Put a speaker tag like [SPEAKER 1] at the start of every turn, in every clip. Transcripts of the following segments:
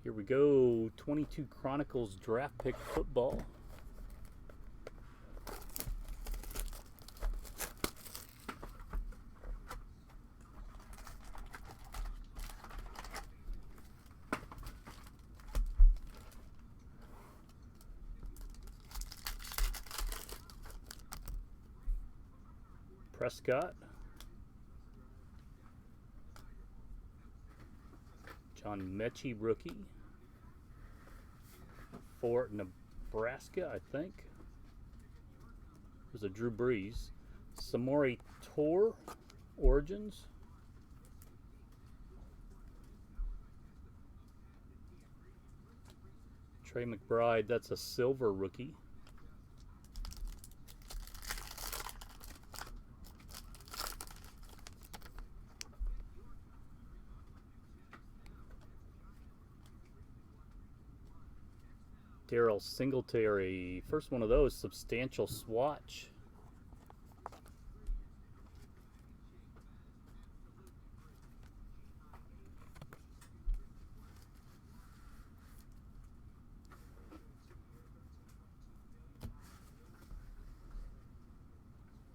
[SPEAKER 1] Here we go. 22 Chronicles draft pick football. Prescott. John Mechie, rookie. For Nebraska, I think. There's a Drew Brees. Samori Toure, Origins. Trey McBride, that's a silver rookie. Daryl Singletary, first one of those, substantial swatch.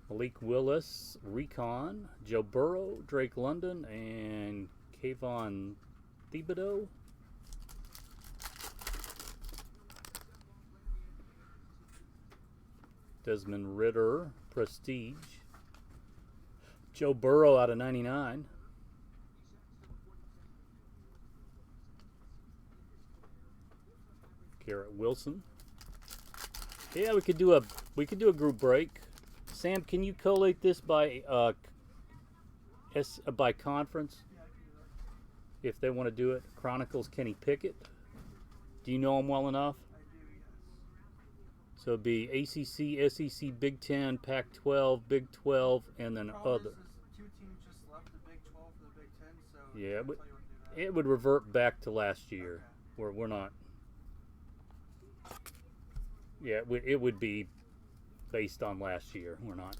[SPEAKER 1] Malik Willis, Recon, Joe Burrow, Drake London, and Kayvon Thibodeau. Desmond Ritter, Prestige. Joe Burrow out of 99. Garrett Wilson. Yeah, we could do a group break. Sam, can you collate this by by conference? If they want to do it. Chronicles, Kenny Pickett. Do you know him well enough? So it'd be ACC, SEC, Big 10, Pac-12, Big 12, and then other.
[SPEAKER 2] Two teams just left the Big 12 for the Big 10, so
[SPEAKER 1] yeah, it would revert back to last year, where we're not. Yeah, it would be based on last year. We're not.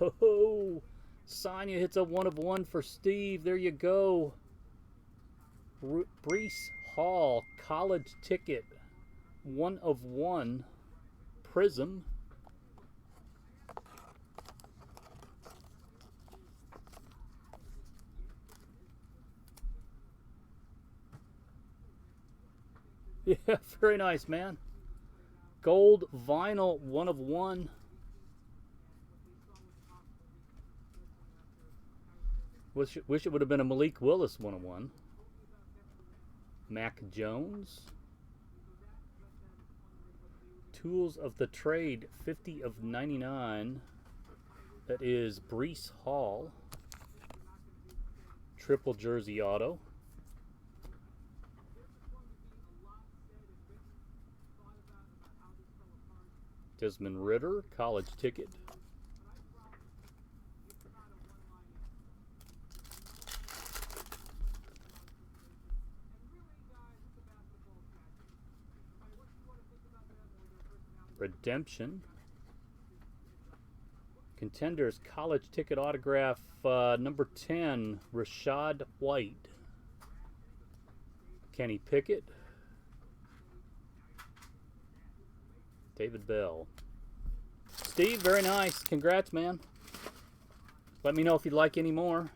[SPEAKER 1] Oh, Sonya hits a 1 of 1 for Steve. There you go. Breece Hall, college ticket, 1 of 1, Prism. Yeah, very nice, man. Gold vinyl, 1 of 1. Wish it would have been a Malik Willis 1 of 1. Mac Jones. Tools of the Trade, 50 of 99. That is Breece Hall. Triple jersey auto. Desmond Ritter, college ticket. Redemption. Contenders college ticket autograph number 10, Rashad White. Kenny Pickett. David Bell. Steve, very nice. Congrats, man. Let me know if you'd like any more.